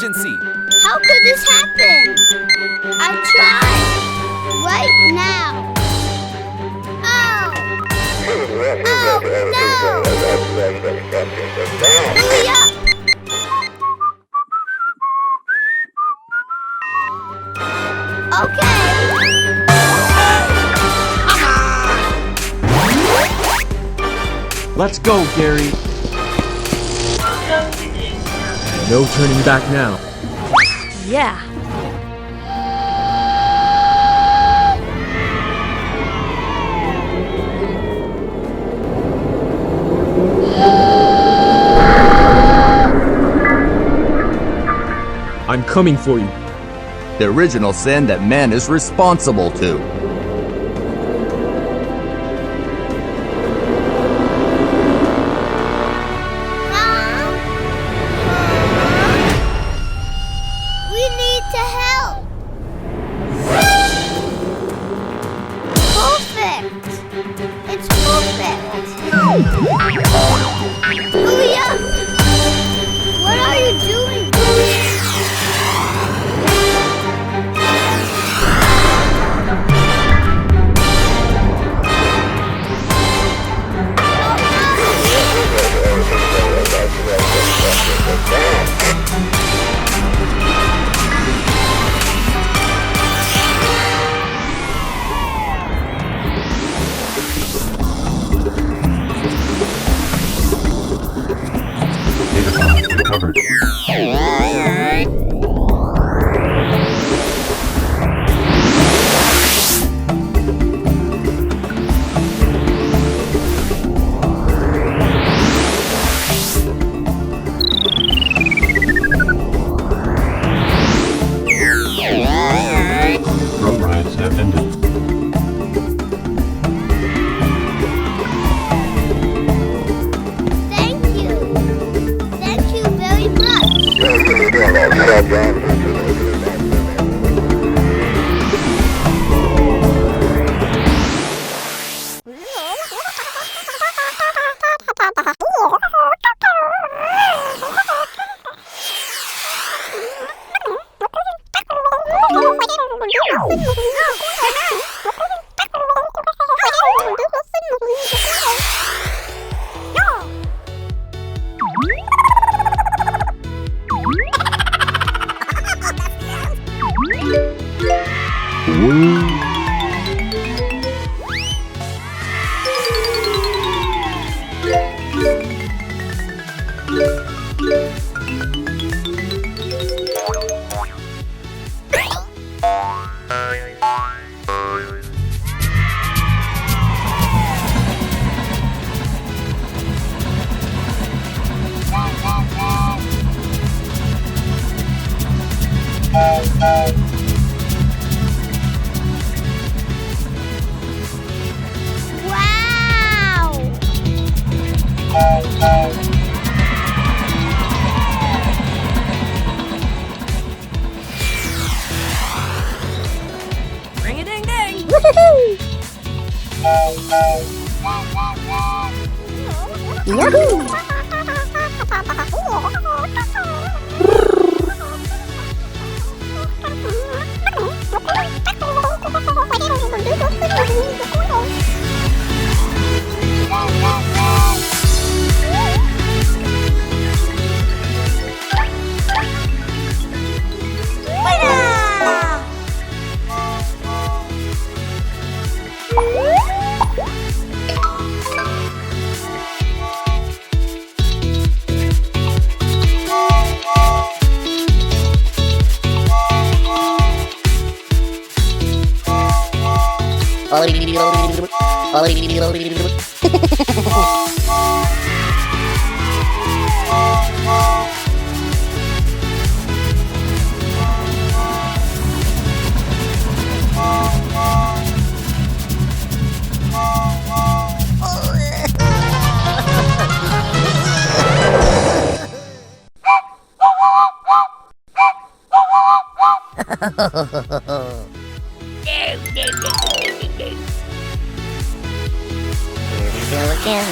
emergency! How could this happen? I'll try. Right now. Oh! Oh, no! Hurry up! Okay. Let's go, Gary. No turning back now. Yeah. I'm coming for you. The original sin that man is responsible to. We need to help. Perfect. It's perfect. Hurry up. What are you doing? Covered. Road rides have ended. Thank you. Thank you very much. Wow! Ring a ding ding. Yahoo! Here we go again.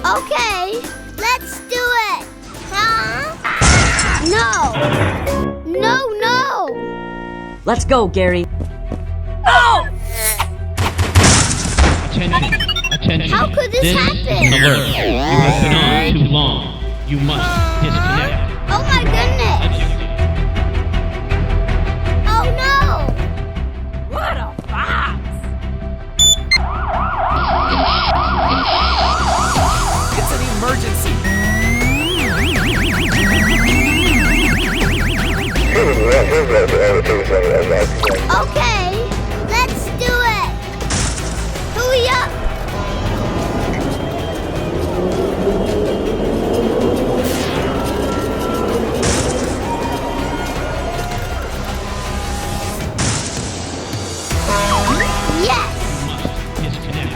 Okay, let's do it. Huh? No. No. Let's go, Gary. Attention. How could this happen? Alert. You have been on too long. You must disconnect. Oh my goodness. Oh no. What a fox! It's an emergency. Okay, let's do it. Hurry up. Yes. Disconnect.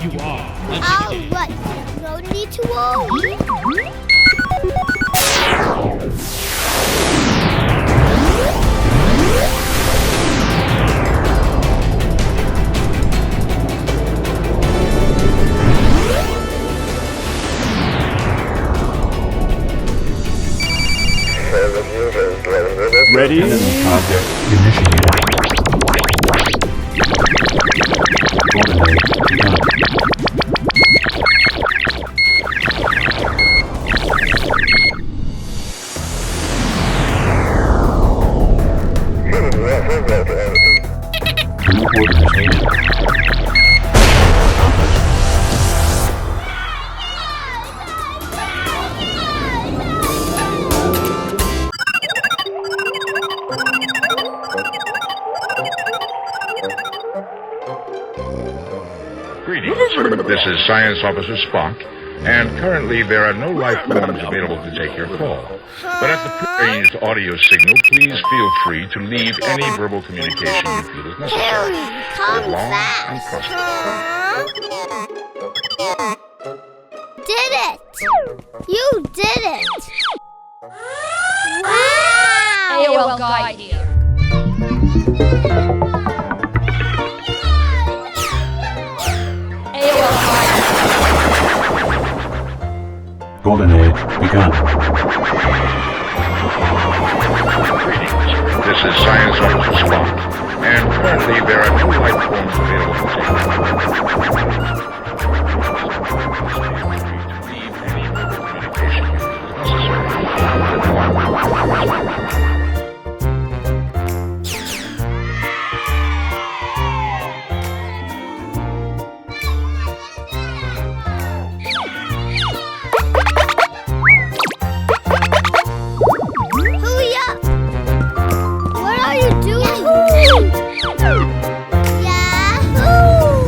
You are. All right. No need to worry. Ready? Project initiated. Coordinates begun. New orders needed. Greetings. This is Science Officer Spock, and currently there are no life forms available to take your call. But at the prearranged audio signal, please feel free to leave any verbal communication you feel is necessary. Harry, come Live long and fast. prosper. Did it. You did it. Wow. AOL guide here. AOL guide. Golden Age begun. Greetings. This is Science Officer Spock, and currently there are no life forms available to take your call. Please feel free to leave any verbal communication you feel is necessary. Hurry up. What are you doing? Yahoo!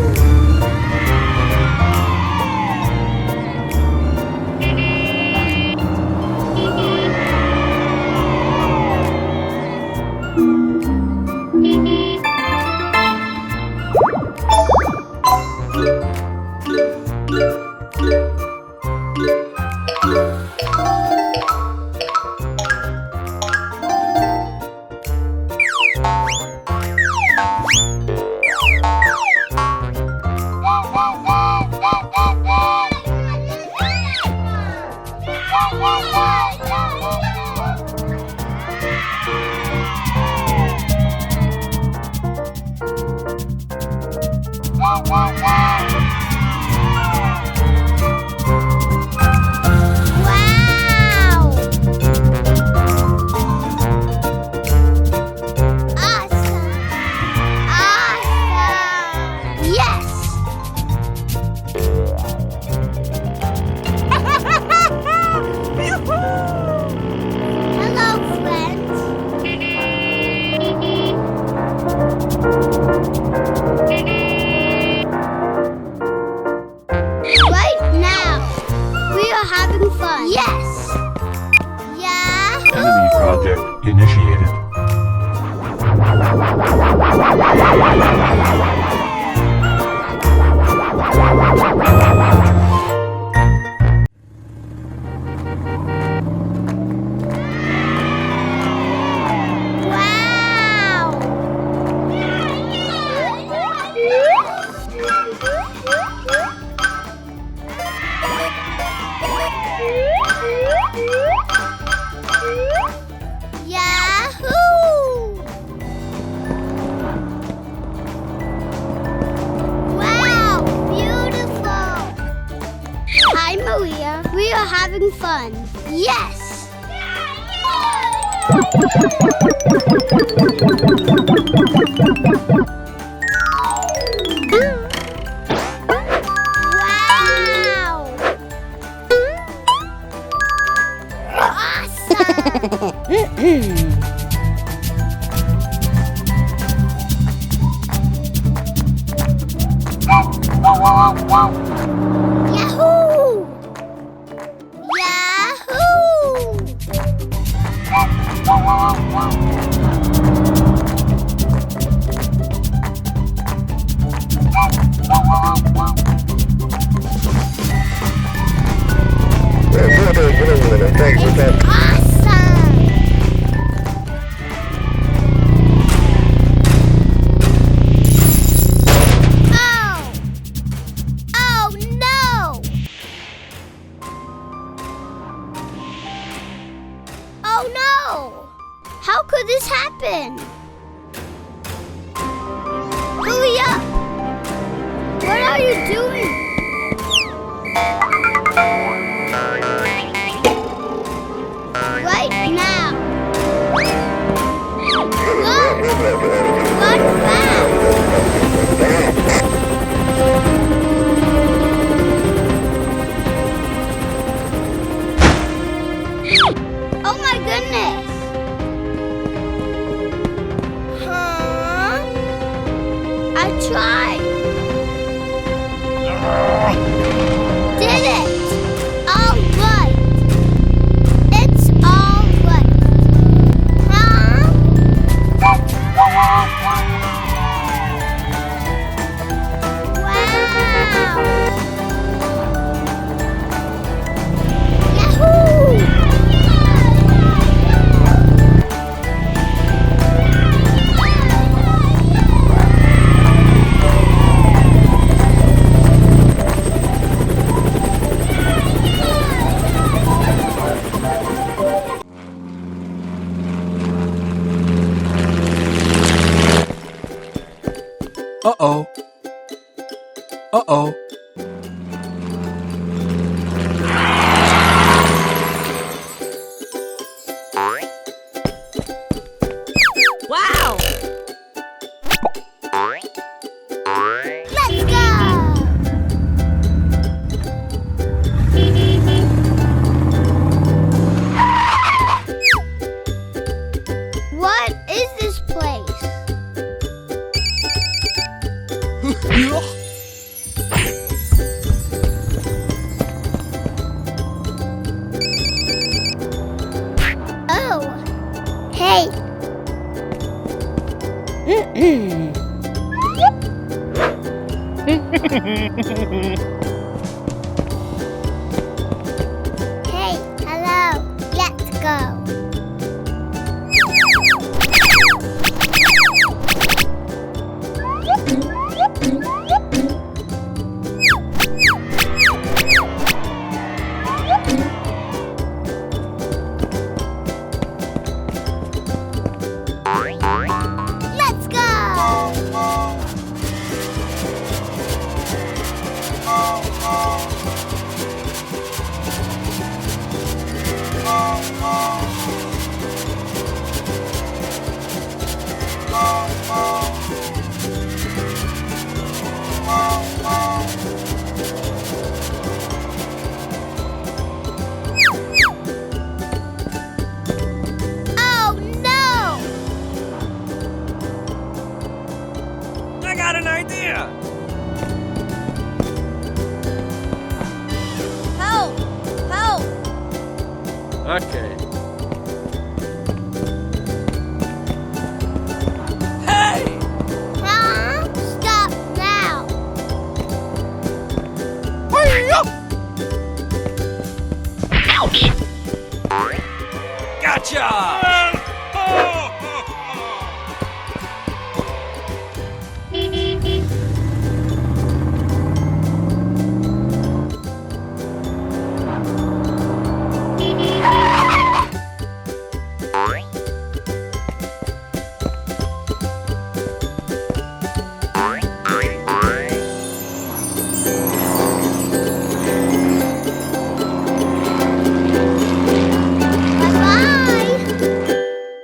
Wow! Awesome! Awesome! Yes! Hello, friends. Right now, we are having fun. Yes! Yahoo! Enemy project initiated. Wow! Kalia, we are having fun. Yes! Wow! Awesome! Yahoo! It's awesome! Oh! Oh no! Oh no! How could this happen? Hurry up! What are you doing? Right now! Run! Run fast! Oh my goodness! Huh? I tried! Did it! All right! It's all right! Huh? Wow! Yahoo! Uh-oh. Uh-oh. Wow! Let's go! What is this place? Oh, hey. Hey, hello. Let's go. Let's go! Oh no! I got an idea! Help! Help! Okay. Hey! Huh? Stop now! Gotcha!